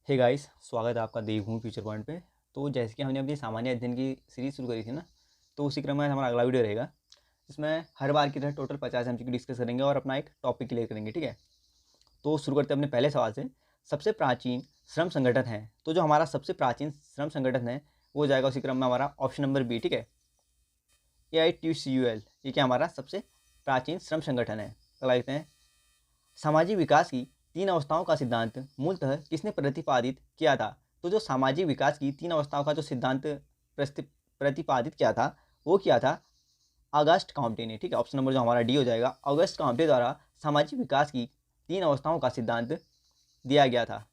Hey guys, स्वागत है आपका देवभूमि फ्यूचर पॉइंट पे। तो जैसे कि हमने अपनी सामान्य अध्ययन की सीरीज़ शुरू करी थी ना, तो उसी क्रम में हमारा अगला वीडियो रहेगा। इसमें हर बार की तरह टोटल 50 एमसीक्यू डिस्कस करेंगे और अपना एक टॉपिक क्लियर करेंगे, ठीक है। तो शुरू करते हैं अपने पहले सवाल से। सबसे प्राचीन श्रम संगठन है, तो जो हमारा सबसे प्राचीन श्रम संगठन है वो हो जाएगा उसी क्रम में हमारा ऑप्शन नंबर बी, ठीक है। AITCUL, ये क्या हमारा सबसे प्राचीन श्रम संगठन है। अगला देखते हैं, सामाजिक विकास की 3 अवस्थाओं का सिद्धांत मूलतः किसने प्रतिपादित किया था। तो जो सामाजिक विकास की 3 अवस्थाओं का जो सिद्धांत प्रतिपादित किया था वो किया था ऑगस्ट कॉम्टे ने, ठीक है। ऑप्शन नंबर जो हमारा डी हो जाएगा, ऑगस्ट कॉम्टे द्वारा सामाजिक विकास की 3 अवस्थाओं का सिद्धांत दिया गया था।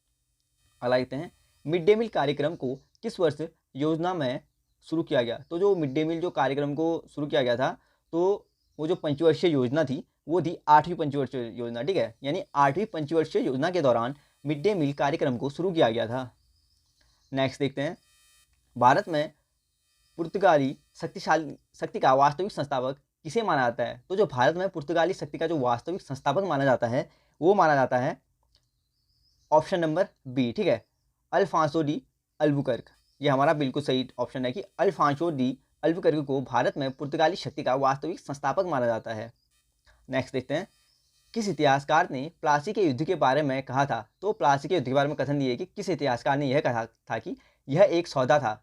अगला देखते हैं, मिड डे मील कार्यक्रम को किस वर्ष योजना में शुरू किया गया। तो जो मिड डे मील जो कार्यक्रम को शुरू किया गया था, तो वो जो पंचवर्षीय योजना थी वो थी 8वीं पंचवर्षीय योजना, ठीक है। यानी 8वीं पंचवर्षीय योजना के दौरान मिड डे मील कार्यक्रम को शुरू किया गया था। नेक्स्ट देखते हैं, भारत में पुर्तगाली शक्ति का वास्तविक संस्थापक किसे माना जाता है। तो जो भारत में पुर्तगाली शक्ति का जो वास्तविक संस्थापक माना जाता है वो माना जाता है ऑप्शन नंबर बी, ठीक है, अल्फांसो डी अल्बुकर्क। ये हमारा बिल्कुल सही ऑप्शन है कि अल्फांसो डी अल्बुकर्क को भारत में पुर्तगाली शक्ति का वास्तविक संस्थापक माना जाता है। नेक्स्ट देखते हैं, किस इतिहासकार ने प्लासी के युद्ध के बारे में कहा था। तो प्लासी के युद्ध के बारे में कथन दिए कि किस इतिहासकार ने यह कहा था कि यह एक सौदा था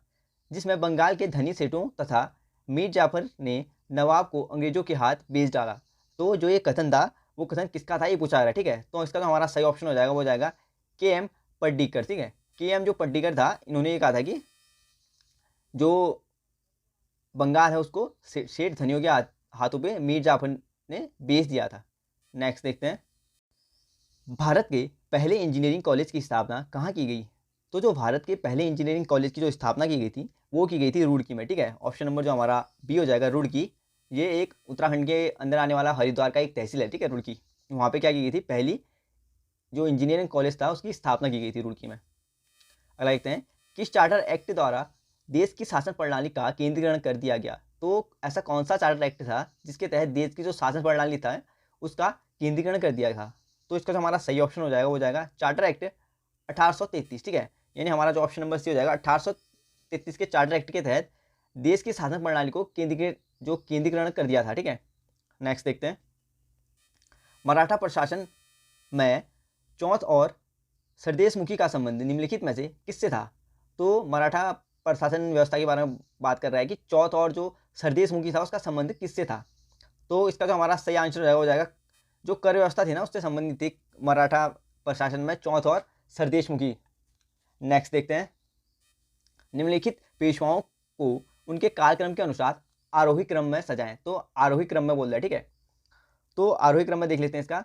जिसमें बंगाल के धनी सेठों तथा मीर जाफर ने नवाब को अंग्रेजों के हाथ बेच डाला। तो जो ये कथन था वो कथन किसका था ये पूछा जा रहा है, ठीक है। तो इसका तो हमारा सही ऑप्शन हो जाएगा, वो जाएगा KM पड्डीकर, ठीक है। KM जो पड्डीकर था, इन्होंने ये कहा था कि जो बंगाल है उसको सेठ धनियों के हाथों पे मीर जाफर ने बेच दिया था। नेक्स्ट देखते हैं, भारत के पहले इंजीनियरिंग कॉलेज की स्थापना कहाँ की गई। तो जो भारत के पहले इंजीनियरिंग कॉलेज की जो स्थापना की गई थी वो की गई थी रुड़की में, ठीक है। ऑप्शन नंबर जो हमारा बी हो जाएगा, रुड़की। ये एक उत्तराखंड के अंदर आने वाला हरिद्वार का एक तहसील है, ठीक है, रुड़की। वहाँ पे क्या की गई थी, पहली जो इंजीनियरिंग कॉलेज था उसकी स्थापना की गई थी रुड़की में। अगला देखते हैं, किस चार्टर एक्ट द्वारा देश की शासन प्रणाली का केंद्रीकरण कर दिया गया। तो ऐसा कौन सा चार्टर एक्ट था जिसके तहत देश की जो शासन प्रणाली था उसका केंद्रीकरण कर दिया था। तो इसका जो हमारा सही ऑप्शन हो जाएगा वो जाएगा चार्टर एक्ट 1833, ठीक है। यानी हमारा जो ऑप्शन नंबर सी हो जाएगा, 1833 के चार्टर एक्ट के तहत देश की शासन प्रणाली को केंद्रीकरण कर दिया था, ठीक है। नेक्स्ट देखते हैं, मराठा प्रशासन में चौथ और सरदेशमुखी का संबंध निम्नलिखित में से किससे था। तो मराठा प्रशासन व्यवस्था के बारे में बात कर रहा है कि चौथ और जो सरदेशमुखी था उसका संबंध किससे था। तो इसका जो हमारा सही आंसर हो जाएगा जो कर व्यवस्था थी ना उससे संबंधित थी मराठा प्रशासन में चौथ और सरदेशमुखी। नेक्स्ट देखते हैं, निम्नलिखित पेशवाओं को उनके कार्यक्रम के अनुसार आरोही क्रम में सजाएं। तो आरोही क्रम में बोल रहा है, ठीक है। तो आरोही क्रम में देख लेते हैं इसका।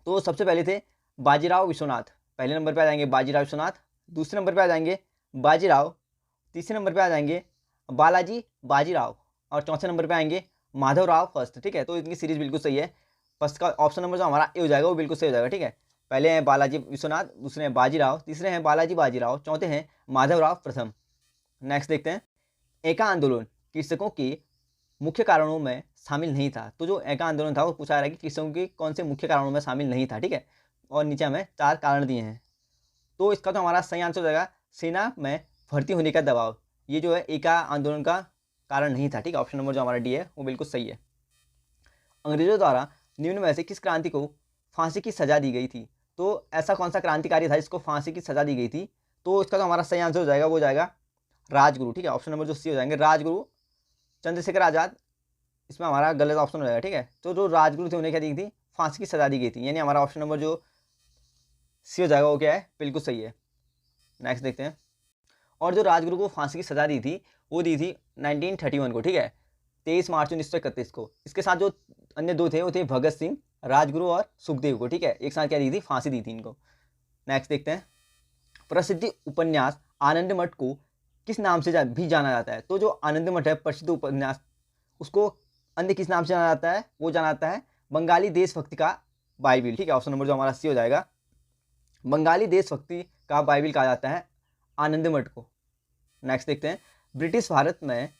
तो सबसे पहले थे बाजीराव विश्वनाथ, पहले नंबर पे आ जाएंगे बाजीराव विश्वनाथ, दूसरे नंबर पे आ जाएंगे बाजीराव, तीसरे नंबर पे आ जाएंगे बालाजी बाजीराव और चौथे नंबर पे आएंगे माधवराव फर्स्ट, ठीक है। तो इनकी सीरीज बिल्कुल सही है। फर्स्ट का ऑप्शन नंबर जो हमारा ए हो जाएगा वो बिल्कुल सही हो जाएगा, ठीक है। पहले हैं बालाजी विश्वनाथ, दूसरे हैं बाजीराव, तीसरे हैं बालाजी बाजीराव, चौथे हैं माधवराव प्रथम। नेक्स्ट देखते हैं, एका आंदोलन कृषकों के मुख्य कारणों में शामिल नहीं था। तो जो एका आंदोलन था वो पूछा जा रहा है कि कृषकों के कौन से मुख्य कारणों में शामिल नहीं था, ठीक है। और नीचे हमें 4 कारण दिए हैं। तो इसका तो हमारा सही आंसर हो जाएगा सेना में भर्ती होने का दबाव। ये जो है एका आंदोलन का कारण नहीं था, ठीक है। ऑप्शन नंबर जो हमारा डी है वो बिल्कुल सही है। अंग्रेजों द्वारा निम्न में से किस क्रांति को फांसी की सजा दी गई थी। तो ऐसा कौन सा क्रांतिकारी था जिसको फांसी की सजा दी गई थी। तो इसका तो हमारा सही आंसर हो जाएगा वो जाएगा राजगुरु, ठीक है। ऑप्शन नंबर जो सी हो जाएंगे राजगुरु चंद्रशेखर आजाद, इसमें हमारा गलत ऑप्शन हो जाएगा, ठीक है। तो जो राजगुरु थे उन्हें क्या दी गई थी, फांसी की सजा दी गई थी। यानी हमारा ऑप्शन नंबर जो सी हो जाएगा वो क्या है, बिल्कुल सही है। नेक्स्ट देखते हैं, और जो राजगुरु को फांसी की सजा दी थी वो दी थी 1931 को, ठीक है, 23 मार्च 1931 को। इसके साथ जो अन्य दो थे वो थे भगत सिंह, राजगुरु और सुखदेव को, ठीक है। एक साथ क्या दी थी, फांसी दी थी इनको। नेक्स्ट देखते हैं, प्रसिद्ध उपन्यास आनंद मठ को किस नाम से भी जाना जाता है। तो जो आनंद मठ है प्रसिद्ध उपन्यास, उसको अन्य किस नाम से जाना जाता है, वो जाना जाता है बंगाली देशभक्ति का बाइबिल, ठीक है। ऑप्शन नंबर जो हमारा सी हो जाएगा, बंगाली देशभक्ति का बाइबिल कहा जाता है आनंद मठ को। नेक्स्ट देखते हैं, ब्रिटिश भारत में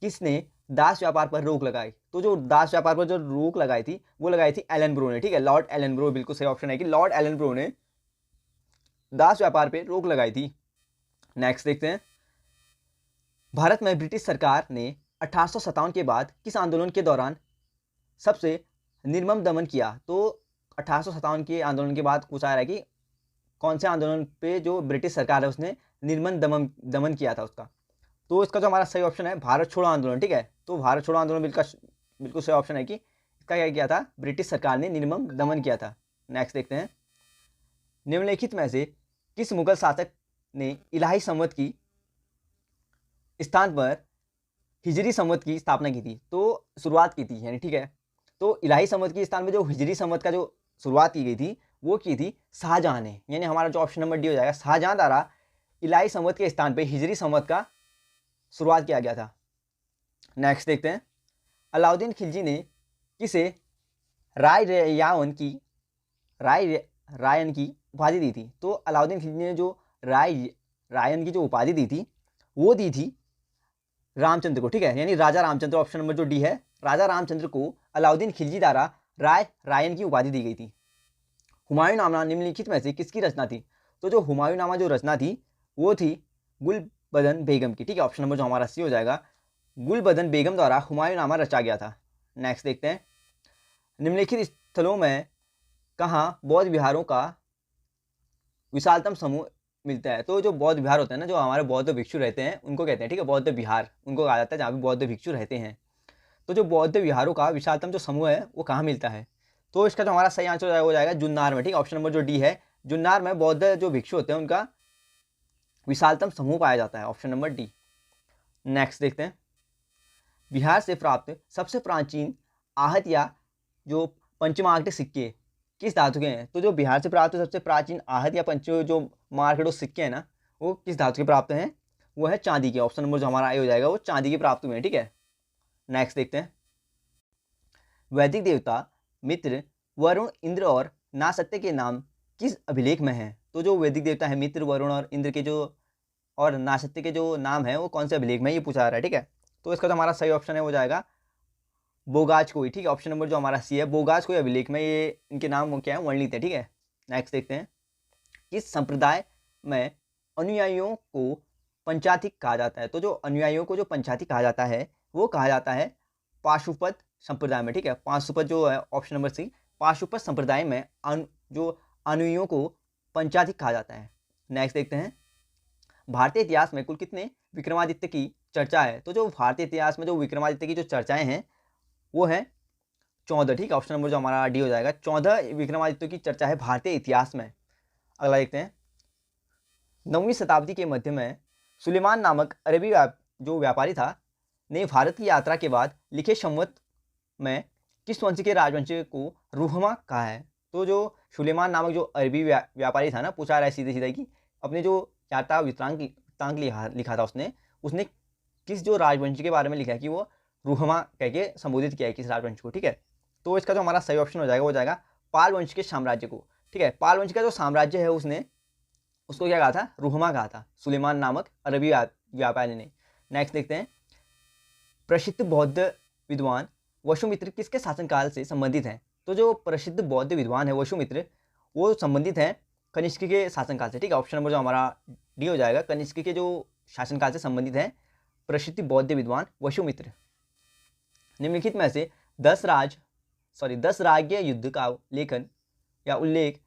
किसने दास व्यापार पर रोक लगाई। तो जो दास व्यापार पर जो रोक लगाई थी वो लगाई थी एलन ब्रो ने, ठीक है, लॉर्ड एलन ब्रो। बिल्कुल सही ऑप्शन है कि लॉर्ड एलन ब्रो ने दास व्यापार पे रोक लगाई थी। नेक्स्ट देखते हैं, भारत में ब्रिटिश सरकार ने 1857 के बाद किस आंदोलन के दौरान सबसे निर्मम दमन किया? तो 1857 के आंदोलन के बाद पूछा जा रहा है कि कौन से आंदोलन पे जो ब्रिटिश सरकार है उसने निर्मम दमन किया था उसका। तो इसका जो हमारा सही ऑप्शन है भारत छोड़ो आंदोलन। ठीक है, तो भारत छोड़ो आंदोलन बिल्कुल सही ऑप्शन है कि इसका क्या किया था, ब्रिटिश सरकार ने निर्मम दमन किया था। नेक्स्ट देखते हैं, निम्नलिखित में से किस मुगल शासक ने इलाही संवत की स्थान पर हिजरी संवत की स्थापना की थी? तो शुरुआत की थी यानी, ठीक है, तो इलाही संवत के स्थान में जो हिजरी संवत का जो शुरुआत की गई थी वो की थी शाहजहां ने। यानी हमारा जो ऑप्शन नंबर डी हो जाएगा, शाहजहां द्वारा इलाही संवत के स्थान पे हिजरी संवत का शुरुआत किया गया था। नेक्स्ट देखते हैं, अलाउद्दीन खिलजी ने किसे रायन की उपाधि दी थी? तो अलाउद्दीन खिलजी ने जो रायन की जो उपाधि दी थी वो दी थी रामचंद्र को। ठीक है, यानी राजा रामचंद्र, ऑप्शन नंबर जो डी है, राजा रामचंद्र को अलाउद्दीन खिलजी द्वारा रायन की उपाधि दी गई थी। हुमायूंनामा निम्नलिखित में से किसकी रचना थी? तो जो हुमायूंनामा जो रचना थी वो थी गुलबदन बेगम की। ठीक है, ऑप्शन नंबर जो हमारा सी हो जाएगा, गुलबदन बेगम द्वारा हुमायूंनामा रचा गया था। नेक्स्ट देखते हैं, निम्नलिखित स्थलों में कहाँ बौद्ध विहारों का विशालतम समूह मिलता है? तो जो बौद्ध विहार होते हैं ना, जो हमारे बौद्ध भिक्षु रहते हैं उनको कहते हैं, ठीक है, बौद्ध विहार उनको कहा जाता है जहाँ भी बौद्ध भिक्षु रहते हैं। तो जो बौद्ध विहारों का विशालतम जो समूह है वो कहाँ मिलता है? तो इसका जो हमारा सही आंसर हो जाएगा जुन्नार में। ठीक है, ऑप्शन नंबर जो डी है, जुन्नार में बौद्ध जो भिक्षु होते हैं उनका विशालतम समूह पाया जाता है, ऑप्शन नंबर डी। नेक्स्ट देखते हैं, बिहार से प्राप्त सबसे प्राचीन आहत या जो पंचमार्कट सिक्के किस धातु के हैं? तो जो बिहार से प्राप्त सबसे प्राचीन आहत या जो मार्कट सिक्के हैं ना वो किस धातु के प्राप्त हैं? वो है चांदी के। ऑप्शन नंबर जो हमारा ए हो जाएगा वो चांदी के प्राप्त हुए हैं। ठीक है, नेक्स्ट देखते हैं, वैदिक देवता मित्र, वरुण, इंद्र और नासत्य के नाम किस अभिलेख में हैं? तो जो वैदिक देवता है मित्र, वरुण और इंद्र के जो और नासत्य के जो नाम है वो कौन से अभिलेख में ये पूछा जा रहा है। ठीक है, तो इसका जो हमारा सही ऑप्शन है वो जाएगा बोगाज-कोई। ठीक है, ऑप्शन नंबर जो हमारा सी है, बोगाज-कोई अभिलेख में ये इनके नाम क्या है, वर्णित है। ठीक है, नेक्स्ट देखते हैं, किस संप्रदाय में अनुयायियों को पंचाधिक कहा जाता है? तो जो अनुयायियों को जो पंचाधिक कहा जाता है वो कहा जाता है पाशुपत संप्रदाय में। ठीक है, पाशुपत जो है ऑप्शन नंबर सी, पाशुपत संप्रदाय में जो अनुयायियों को पंचाधिक कहा जाता है। नेक्स्ट देखते हैं, भारतीय इतिहास में कुल कितने विक्रमादित्य की चर्चा है? तो जो भारतीय इतिहास में जो विक्रमादित्य की जो चर्चाएं हैं वो है 14। ठीक है, ऑप्शन नंबर जो हमारा डी हो जाएगा, 14 विक्रमादित्य की चर्चा है भारतीय इतिहास में। अगला देखते हैं, 9वीं शताब्दी के मध्य में सुलेमान नामक अरबी जो व्यापारी था ने भारत की यात्रा के बाद लिखे संवत में किस वंश के राजवंश को रूहमा कहा है? तो जो सुलेमान नामक जो अरबी व्यापारी था ना, पूछा रहा है सीधे सीधे कि अपने जो यात्रा वृत्तांत लिखा था उसने किस जो राजवंश के बारे में लिखा है कि वो रूहमा कह के संबोधित किया है किस राजवंश को। ठीक है, तो इसका जो हमारा सही ऑप्शन हो जाएगा वो जाएगा पाल वंश के साम्राज्य को। ठीक है, पाल वंश का जो साम्राज्य है उसको क्या कहा था, रूहमा कहा था, सुलेमान नामक अरबी व्यापारी ने। नेक्स्ट देखते हैं, प्रसिद्ध बौद्ध विद्वान वसुमित्र किसके शासनकाल से संबंधित हैं? तो जो प्रसिद्ध बौद्ध विद्वान है वसुमित्र वो संबंधित हैं कनिष्क के शासनकाल से। ठीक है, ऑप्शन नंबर जो हमारा डी हो जाएगा, कनिष्क के जो शासनकाल से संबंधित हैं प्रसिद्ध बौद्ध विद्वान वसुमित्र। निम्नलिखित में से 10 राज्य युद्ध का लेखन या उल्लेख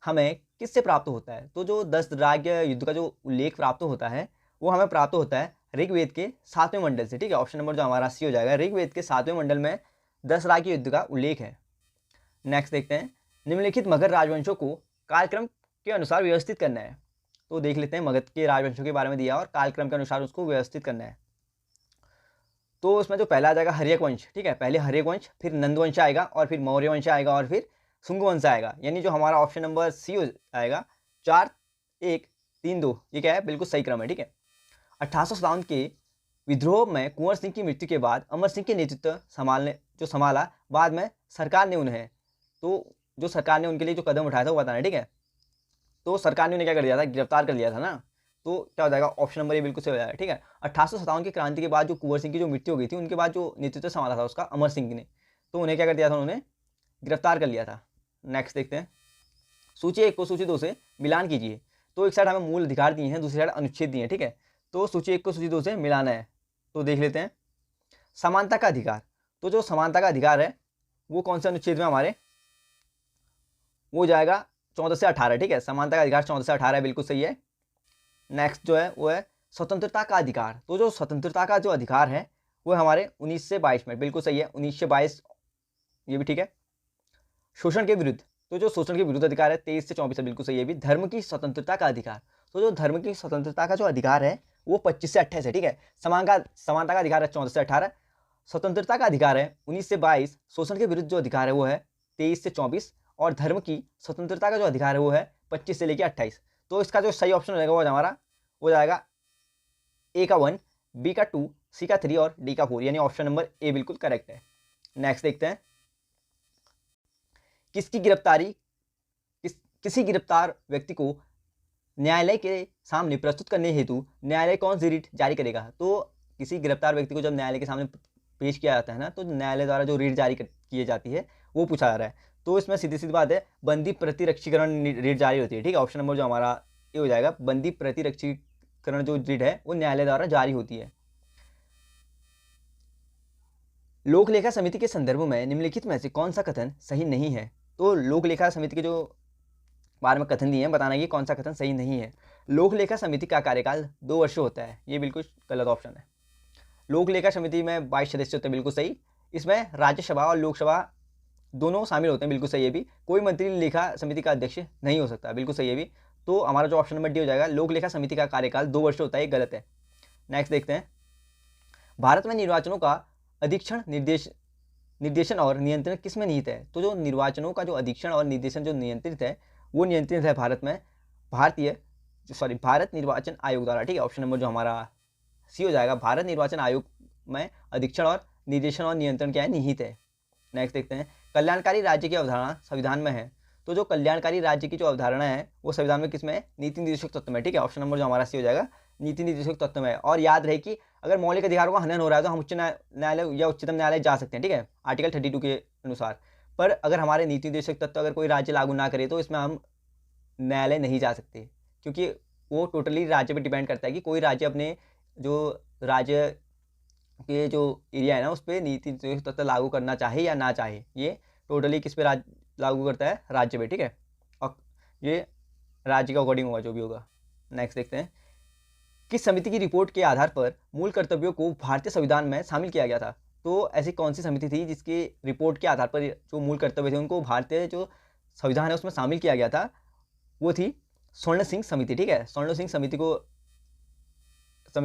हमें किससे प्राप्त होता है? तो जो 10 राज्य युद्ध का जो उल्लेख प्राप्त होता है वो हमें प्राप्त होता है ऋग्वेद के 7वें मंडल से। ठीक है, ऑप्शन नंबर जो हमारा सी हो जाएगा, ऋग्वेद के 7वें मंडल में 10 राज्य युद्ध का उल्लेख है। नेक्स्ट देखते हैं, निम्नलिखित मगध राजवंशों को कालक्रम के अनुसार व्यवस्थित करना है। तो देख लेते हैं, मगध के राजवंशों के बारे में दिया और कालक्रम के अनुसार उसको व्यवस्थित करना है। तो उसमें जो पहला आ जाएगा हर्यक वंश। ठीक है, पहले हर्यक वंश, फिर नंद वंश आएगा और फिर मौर्य वंश आएगा और फिर शुंग वंश आएगा। यानी जो हमारा ऑप्शन नंबर सी हो जाएगा 4 1 3 2, ये क्या है, बिल्कुल सही क्रम है। ठीक है, 1857 के विद्रोह में कुंवर सिंह की मृत्यु के बाद अमर सिंह के नेतृत्व संभाला बाद में सरकार ने उन्हें, तो जो सरकार ने उनके लिए जो कदम उठाया था वो बताना है। ठीक है, तो सरकार ने उन्हें क्या कर दिया था, गिरफ्तार कर लिया था ना, तो क्या हो जाएगा, ऑप्शन नंबर ये बिल्कुल सही हो जाएगा। ठीक है, 1857 की क्रांति के बाद जो कुंवर सिंह की जो मृत्यु हो गई थी उनके बाद जो नेतृत्व संभाला था उसका अमर सिंह ने, तो उन्हें क्या कर दिया था, उन्होंने गिरफ्तार कर लिया था। नेक्स्ट देखते हैं, सूची 1 को सूची 2 से मिलान कीजिए। तो एक साइड हमें मूल अधिकार दिए हैं, दूसरी साइड अनुच्छेद दिए हैं, ठीक है। तो सूची 1 को सूची 2 से मिलाना है, तो देख लेते हैं। समानता का अधिकार, तो जो समानता का अधिकार है वो कौन से अनुच्छेद में हमारे, वो जाएगा 14 से 18, ठीक है। समानता का अधिकार 14 से 18 बिल्कुल सही है। नेक्स्ट जो है वो है स्वतंत्रता का अधिकार, तो जो स्वतंत्रता का जो अधिकार है वो हमारे 19 से 22 में, बिल्कुल सही है, 19 से 22, ये भी ठीक है। शोषण के विरुद्ध, तो जो शोषण के विरुद्ध अधिकार है 23 से 24 है, बिल्कुल सही है भी। धर्म की स्वतंत्रता का अधिकार, तो जो धर्म की स्वतंत्रता का जो अधिकार है वो 25 से 28 है, ठीक है। समानता का अधिकार है 14 से 18, स्वतंत्रता का अधिकार है 19 से 22, शोषण के विरुद्ध जो अधिकार है वो है 23 से 24, और धर्म की स्वतंत्रता का जो अधिकार है वो है 25 से लेकर 28। तो इसका जो सही ऑप्शन रहेगा वो हमारा हो जाएगा ए का 1, बी का 2, सी का 3 और डी का 4, यानी ऑप्शन नंबर ए बिल्कुल करेक्ट है। नेक्स्ट देखते हैं, किसकी गिरफ्तारी किसी गिरफ्तार व्यक्ति को न्यायालय के सामने प्रस्तुत करने हेतु न्यायालय कौन सी रीट जारी करेगा। तो किसी गिरफ्तार व्यक्ति को जब न्यायालय के सामने पेश किया जाता है ना, तो न्यायालय द्वारा जो रीट जारी की जाती है वो पूछा जा रहा है। तो इसमें सीधी सीधी बात है, बंदी प्रतिरक्षीकरण रीट जारी होती है, ठीक है। ऑप्शन नंबर जो हमारा ये हो जाएगा, बंदी प्रतिरक्षीकरण जो रीट है वो न्यायालय द्वारा जारी होती है। लोक लेखा समिति के संदर्भ में निम्नलिखित में से कौन सा कथन सही नहीं है। तो लोक लेखा समिति के जो बारे में कथन दिए हैं, बताना ये कौन सा कथन सही नहीं है। लोक लेखा समिति का कार्यकाल 2 वर्ष होता है, ये बिल्कुल गलत ऑप्शन है। लोक लेखा समिति में 22 सदस्य होते हैं, बिल्कुल सही। इसमें राज्यसभा और लोकसभा दोनों शामिल होते हैं, बिल्कुल सही है भी। कोई मंत्री लेखा समिति का अध्यक्ष नहीं हो सकता, बिल्कुल सही है भी। तो हमारा जो ऑप्शन नंबर डी हो जाएगा, लोक लेखा समिति का कार्यकाल 2 वर्ष होता है, गलत है। नेक्स्ट देखते हैं, भारत में निर्वाचनों का अधीक्षण निर्देशन और नियंत्रण किस में निहित है। तो जो निर्वाचनों का जो अधीक्षण और निर्देशन जो नियंत्रित है वो नियंत्रित है भारत में भारत निर्वाचन आयोग द्वारा, ठीक है। ऑप्शन नंबर जो हमारा सी हो जाएगा, भारत निर्वाचन आयोग में अधीक्षण और निर्देशन और नियंत्रण क्या है, निहित है। नेक्स्ट देखते हैं, कल्याणकारी राज्य की अवधारणा संविधान में है। तो जो कल्याणकारी राज्य की जो अवधारणा है वो संविधान में किस में है, नीति निर्देशक तत्व में, ठीक है। ऑप्शन नंबर जो हमारा सी हो जाएगा, नीति निर्देशक तत्व में। और याद रहे कि अगर मौलिक अधिकारों का हनन हो रहा है तो हम उच्च न्यायालय या उच्चतम न्यायालय जा सकते हैं, ठीक है, आर्टिकल 32 के अनुसार। पर अगर हमारे नीति निर्देशक तत्व अगर कोई राज्य लागू ना करे तो इसमें हम न्यायालय नहीं जा सकते, क्योंकि वो टोटली राज्य पे डिपेंड करता है कि कोई राज्य अपने जो राज्य के जो एरिया है ना उस पर नीति निर्देशक तत्व लागू करना चाहे या ना चाहे, ये टोटली किस पे लागू करता है, राज्य पे, ठीक है। और ये राज्य के अकॉर्डिंग होगा जो भी होगा। नेक्स्ट देखते हैं, किस समिति की रिपोर्ट के आधार पर मूल कर्तव्यों को भारतीय संविधान में शामिल किया गया था। तो ऐसी कौन सी समिति थी जिसकी रिपोर्ट के आधार पर जो मूल कर्तव्य थे उनको भारतीय जो संविधान है उसमें शामिल किया गया था, वो थी स्वर्ण सिंह समिति, ठीक है। स्वर्ण सिंह समिति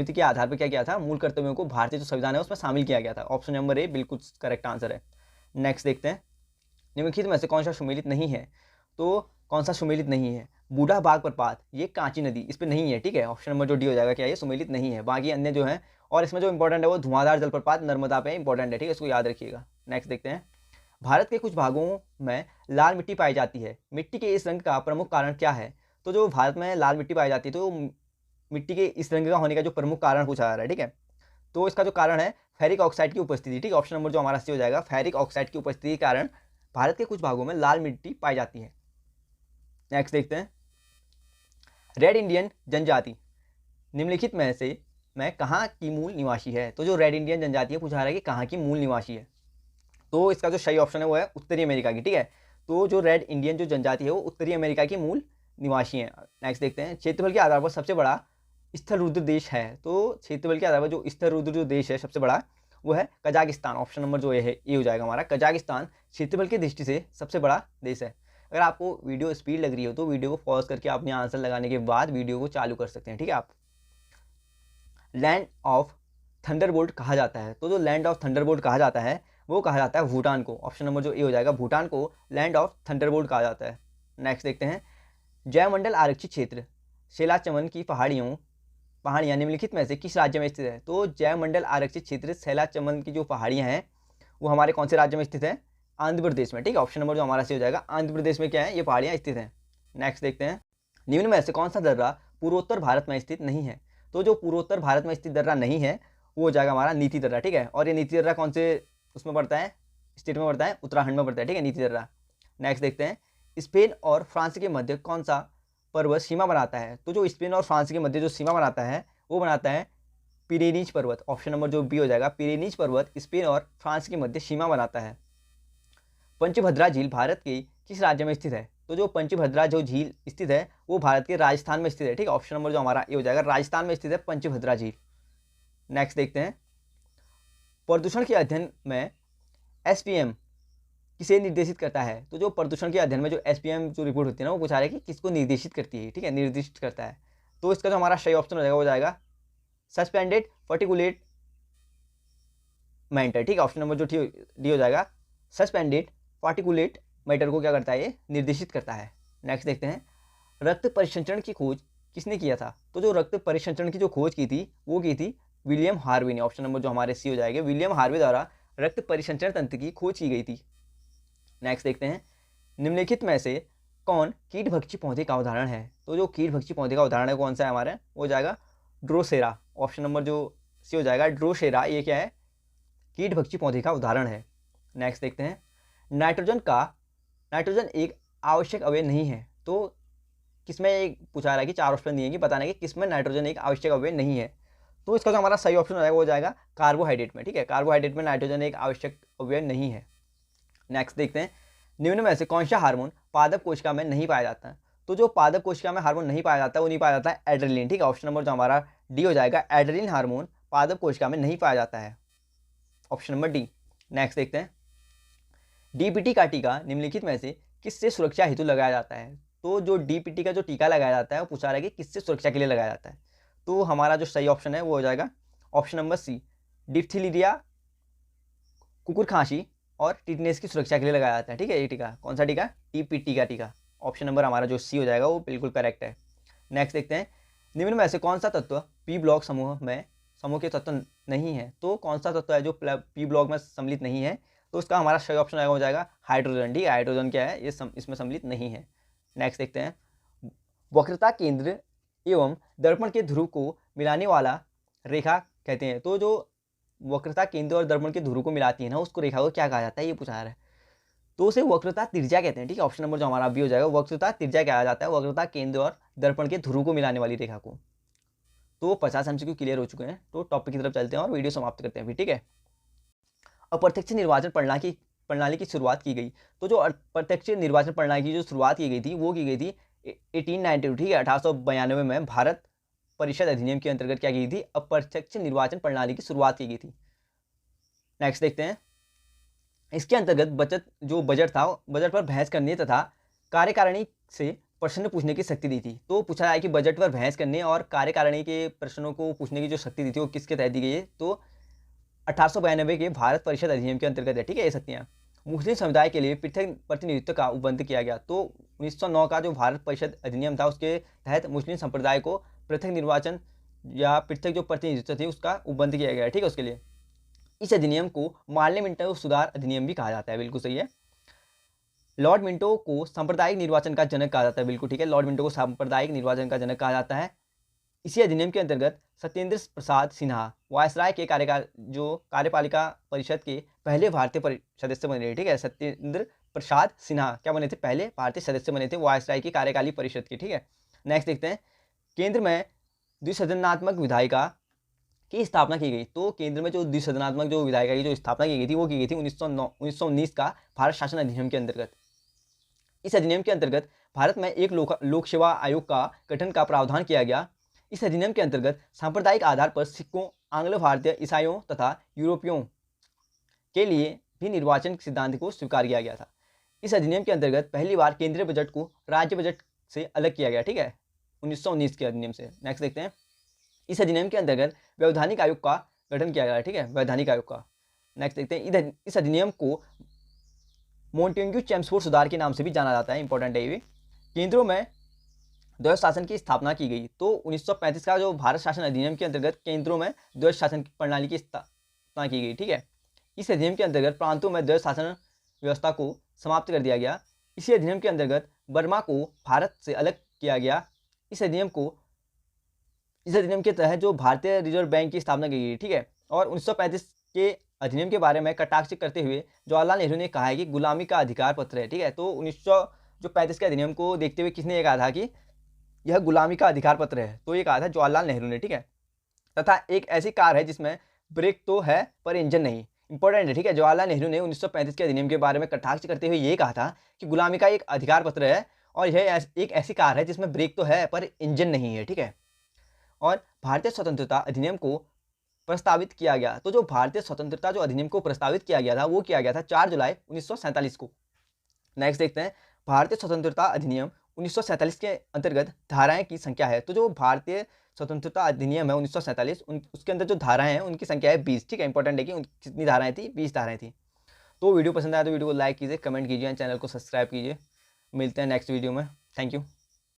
के आधार पर क्या किया था, मूल कर्तव्यों को भारतीय जो संविधान है उसमें शामिल किया गया था। ऑप्शन नंबर ए बिल्कुल करेक्ट आंसर है। नेक्स्ट देखते हैं, निम्नलिखित में से कौन सा सुमेलित नहीं है। तो कौन सा सुमेलित नहीं है, बूढ़ा बाग प्रपात, ये कांची नदी इस पर नहीं है, ठीक है। ऑप्शन नंबर जो डी हो जाएगा क्या, ये सुमेलित नहीं है। बाकी अन्य जो है, और इसमें जो इंपॉर्टेंट है वो धुआंधार जलप्रपात नर्मदा पे इंपॉर्टेंट है, ठीक है, इसको याद रखिएगा। नेक्स्ट देखते हैं, भारत के कुछ भागों में लाल मिट्टी पाई जाती है, मिट्टी के इस रंग का प्रमुख कारण क्या है। तो जो भारत में लाल मिट्टी पाई जाती है तो मिट्टी के इस रंग का होने का जो प्रमुख कारण पूछा जा रहा है, ठीक है। तो इसका जो कारण है फेरिक ऑक्साइड की उपस्थिति, ठीक है। ऑप्शन नंबर जो हमारा सी हो जाएगा, फेरिक ऑक्साइड की उपस्थिति के कारण भारत के कुछ भागों में लाल मिट्टी पाई जाती है। नेक्स्ट देखते हैं, रेड इंडियन जनजाति निम्नलिखित में से मैं कहाँ की मूल निवासी है। तो जो रेड इंडियन जनजाति है पूछा रहा है कि कहाँ की मूल निवासी है। तो इसका जो सही ऑप्शन है वो है उत्तरी अमेरिका की, ठीक है। तो जो रेड इंडियन जो जनजाति है वो उत्तरी अमेरिका की मूल निवासी है। नेक्स्ट देखते हैं, क्षेत्रफल के आधार पर सबसे बड़ा स्थल रुद्र देश है। तो क्षेत्रफल के आधार पर जो स्थल रुद्र जो देश है सबसे बड़ा वो है कजाकिस्तान। ऑप्शन नंबर जो ये हो जाएगा हमारा, कजाकिस्तान क्षेत्रफल की दृष्टि से सबसे बड़ा देश है। अगर आपको वीडियो स्पीड लग रही हो तो वीडियो को पॉज करके अपने आंसर लगाने के बाद वीडियो को चालू कर सकते हैं, ठीक है। आप लैंड ऑफ थंडरबोल्ट कहा जाता है। तो जो लैंड ऑफ थंडरबोल्ट कहा जाता है वो कहा जाता है भूटान को। ऑप्शन नंबर जो ए हो जाएगा, भूटान को लैंड ऑफ थंडरबोल्ट कहा जाता है। नेक्स्ट देखते हैं, जयमंडल आरक्षित क्षेत्र शैला चमन की पहाड़ियाँ निम्नलिखित में से किस राज्य में स्थित है। तो जयमंडल आरक्षित क्षेत्र शैला चमन की जो पहाड़ियाँ हैं वो हमारे कौन से राज्य में स्थित है, आंध्र प्रदेश में, ठीक है। ऑप्शन नंबर जो हमारा सी हो जाएगा, आंध्र प्रदेश में क्या है, ये पहाड़ियाँ स्थित हैं। नेक्स्ट देखते हैं, निम्न में से कौन सा दर्रा पूर्वोत्तर भारत में स्थित नहीं है। तो जो पूर्वोत्तर भारत में स्थित दर्रा नहीं है वो हो जाएगा हमारा नीति दर्रा, ठीक है। और ये नीति दर्रा कौन से उसमें पड़ता है, स्टेट में पड़ता है, उत्तराखंड में पड़ता है, ठीक है, नीति दर्रा। नेक्स्ट देखते हैं, स्पेन और फ्रांस के मध्य कौन सा पर्वत सीमा बनाता है? तो जो स्पेन और फ्रांस के मध्य जो सीमा बनाता है वो बनाता है पिरेनीज पर्वत। ऑप्शन नंबर जो बी हो जाएगा, पिरेनीज पर्वत स्पेन और फ्रांस के मध्य सीमा बनाता है। पंचभद्रा झील भारत के किस राज्य में स्थित है? तो जो पंचभद्रा जो झील स्थित है वो भारत के राजस्थान में स्थित है। ठीक है, ऑप्शन नंबर जो हमारा ये हो जाएगा, राजस्थान में स्थित है पंचभद्रा झील। नेक्स्ट देखते हैं, प्रदूषण के अध्ययन में एसपीएम किसे निर्देशित करता है? तो जो प्रदूषण के अध्ययन में जो एसपीएम जो रिपोर्ट होती है ना, वो पूछा रहा है कि किसको निर्देशित करती है। ठीक है, निर्दिष्ट करता है। तो इसका जो हमारा सही ऑप्शन हो जाएगा वो जाएगा सस्पेंडेड पार्टिकुलेट मैटर। ठीक है, ऑप्शन नंबर जो डी हो जाएगा, सस्पेंडेड पार्टिकुलेट मैटर को क्या करता है, ये निर्देशित करता है। नेक्स्ट देखते हैं, रक्त परिसंचरण की खोज किसने किया था? तो जो रक्त परिसंचरण की जो खोज की थी वो की थी विलियम हार्वे ने। ऑप्शन नंबर जो हमारे सी हो जाएगा, विलियम हार्वे द्वारा रक्त परिसंचरण तंत्र की खोज की गई थी। नेक्स्ट देखते हैं, निम्नलिखित में से कौन कीटभक्षी पौधे का उदाहरण है? तो जो कीटभक्षी पौधे का उदाहरण है कौन सा है हमारे, वो जाएगा ड्रोसेरा। ऑप्शन नंबर जो सी हो जाएगा, ड्रोसेरा, ये क्या है, कीटभक्षी पौधे का उदाहरण है। नेक्स्ट देखते हैं, नाइट्रोजन एक आवश्यक अवयव नहीं है। तो किसमें एक पूछा रहा है कि चार ऑप्शन दिए कि बताना है कि किसमें नाइट्रोजन एक आवश्यक अवयव नहीं है। तो इसका जो हमारा सही ऑप्शन हो जाएगा वो जाएगा कार्बोहाइड्रेट में। ठीक है, कार्बोहाइड्रेट में नाइट्रोजन एक आवश्यक अवयव नहीं है। नेक्स्ट देखते हैं, निम्न में से कौन सा हार्मोन पादप कोशिका में नहीं पाया जाता है? तो जो पादप कोशिका में हार्मोन नहीं पाया जाता है वो नहीं पाया जाता है एड्रेनलिन। ठीक है, ऑप्शन नंबर जो हमारा डी हो जाएगा, एड्रेनलिन हार्मोन पादप कोशिका में नहीं पाया जाता है, ऑप्शन नंबर डी। नेक्स्ट देखते हैं, डीपीटी का टीका निम्नलिखित में से किससे सुरक्षा हेतु लगाया जाता है? तो जो डीपीटी का जो टीका लगाया जाता है वो पूछा रहा है कि किससे सुरक्षा के लिए लगाया जाता है? तो हमारा जो सही ऑप्शन है वो हो जाएगा ऑप्शन नंबर सी, डिप्थीलिरिया, कुकुर खांसी और टिटनेस की सुरक्षा के लिए लगाया जाता है। ठीक है, ये टीका कौन सा टीका, डीपीटी का टीका। ऑप्शन नंबर हमारा जो सी हो जाएगा वो बिल्कुल करेक्ट है। नेक्स्ट देखते हैं, निम्न में से कौन सा तत्व पी ब्लॉक समूह के तत्व नहीं है? तो कौन सा तत्व है जो पी ब्लॉक में सम्मिलित नहीं है? तो उसका हमारा सही ऑप्शन हो जाएगा हाइड्रोजन। ठीक है, हाइड्रोजन क्या है, ये इसमें सम्मिलित नहीं है। नेक्स्ट देखते हैं, वक्रता केंद्र एवं दर्पण के ध्रुव को मिलाने वाला रेखा कहते हैं। तो जो वक्रता केंद्र और दर्पण के ध्रुव को मिलाती है ना, उसको रेखा को क्या कहा जाता है, ये पूछा रहा है। तो उसे वक्रता त्रिज्या कहते हैं। ठीक है, ऑप्शन नंबर जो हमारा भी हो जाएगा, वक्रता त्रिज्या कहा जाता है वक्रता केंद्र और दर्पण के ध्रुव को मिलाने वाली रेखा को। तो 50 MCQ क्लियर हो चुके हैं। तो टॉपिक की तरफ चलते हैं और वीडियो समाप्त करते हैं भी। ठीक है, अप्रत्यक्ष निर्वाचन प्रणाली की शुरुआत की गई। तो जो अप्रत्यक्ष निर्वाचन प्रणाली की जो शुरुआत की गई थी वो की गई थी 1892। ठीक है, 1892 में भारत परिषद अधिनियम के अंतर्गत क्या की गई थी, अप्रत्यक्ष निर्वाचन प्रणाली की शुरुआत की गई थी। नेक्स्ट देखते हैं, इसके अंतर्गत बजट था, बजट पर बहस करने तथा कार्यकारिणी से प्रश्न पूछने की शक्ति दी थी। तो पूछा है कि बजट पर बहस करने और कार्यकारिणी के प्रश्नों को पूछने की जो शक्ति दी थी वो किसके तहत दी गई है? तो 1892 के भारत परिषद अधिनियम के अंतर्गत है। ठीक है, ये शक्तियाँ मुस्लिम समुदाय के लिए पृथक प्रतिनिधित्व का उपबंध किया गया। तो 1909 का जो भारत परिषद अधिनियम था उसके तहत मुस्लिम संप्रदाय को पृथक निर्वाचन या पृथक जो प्रतिनिधित्व थी उसका उपबंध किया गया। ठीक है, उसके लिए इस अधिनियम को मार्ले मिंटो सुधार अधिनियम भी कहा जाता है। बिल्कुल सही है। लॉर्ड मिंटो को सांप्रदायिक निर्वाचन का जनक कहा जाता है। बिल्कुल ठीक है, लॉर्ड मिंटो को सांप्रदायिक निर्वाचन का जनक कहा जाता है। इसी अधिनियम के अंतर्गत सत्येंद्र प्रसाद सिन्हा वायसराय के कार्यपालिका परिषद के पहले भारतीय सदस्य बने। ठीक है, सत्येंद्र प्रसाद सिन्हा क्या बने थे, पहले भारतीय सदस्य बने थे वायसराय की कार्यकाली परिषद के। ठीक है, नेक्स्ट देखते हैं, केंद्र में द्विसदनात्मक विधायिका की स्थापना की गई। तो केंद्र में जो द्विसदनात्मक जो विधायिका की जो स्थापना की गई थी वो की गई थी 1919 का भारत शासन अधिनियम के अंतर्गत। इस अधिनियम के अंतर्गत भारत में एक लोक सेवा आयोग का गठन का प्रावधान किया गया। इस अधिनियम के अंतर्गत सांप्रदायिक आधार पर सिखों, आंग्ल भारतीय, ईसाइयों तथा यूरोपियों के लिए भी निर्वाचन सिद्धांत को स्वीकार किया गया था। इस अधिनियम के अंतर्गत पहली बार केंद्रीय बजट को राज्य बजट से अलग किया गया। ठीक है, 1919 के अधिनियम से। नेक्स्ट देखते हैं, इस अधिनियम के अंतर्गत वैधानिक आयोग का गठन किया गया। ठीक है, वैधानिक आयोग का। नेक्स्ट देखते हैं, इस अधिनियम को मोंटेग्यू चेम्सफोर्ड सुधार के नाम से भी जाना जाता है। इंपॉर्टेंट है ये। केंद्रों में द्वैध शासन की स्थापना की गई। तो 1935 का जो भारत शासन अधिनियम के अंतर्गत केंद्रों में द्वैध शासन प्रणाली की स्थापना की गई। ठीक है, इस अधिनियम के अंतर्गत प्रांतों में द्वैध शासन व्यवस्था को समाप्त कर दिया गया। इसी अधिनियम के अंतर्गत बर्मा को भारत से अलग किया गया। इस अधिनियम के तहत जो भारतीय रिजर्व बैंक की स्थापना की गई। ठीक है, और 1935 के अधिनियम के बारे में कटाक्ष करते हुए जवाहरलाल नेहरू ने कहा है कि गुलामी का अधिकार पत्र है। ठीक है, तो 1935 के अधिनियम को देखते हुए किसने ये कहा था कि यह गुलामी का अधिकार पत्र है। तो ये कहा था जवाहरलाल नेहरू ने, ठीक है। तथा एक ऐसी कार है जिसमें ब्रेक तो है पर इंजन नहीं। इंपॉर्टेंट है, ठीक है। जवाहरलाल नेहरू ने 1935 के अधिनियम के बारे में कटाक्ष करते हुए ये कहा था कि गुलामी का एक अधिकार पत्र है और यह एक ऐसी कार है जिसमें ब्रेक तो है पर इंजन नहीं है, ठीक है। और भारतीय स्वतंत्रता अधिनियम को प्रस्तावित किया गया। तो जो भारतीय स्वतंत्रता जो अधिनियम को प्रस्तावित किया गया था वो किया गया था 4 जुलाई 1947 को। नेक्स्ट देखते हैं, भारतीय स्वतंत्रता अधिनियम 1947 के अंतर्गत धाराएं की संख्या है। तो जो भारतीय स्वतंत्रता अधिनियम है 1947 उसके अंदर जो धाराएं हैं उनकी संख्या है 20, ठीक है। इंपॉर्टेंट है कि कितनी धाराएं थी, 20 धाराएं थी। तो वीडियो पसंद आया तो वीडियो को लाइक कीजिए, कमेंट कीजिए एंड चैनल को सब्सक्राइब कीजिए। मिलते हैं नेक्स्ट वीडियो में। Thank you.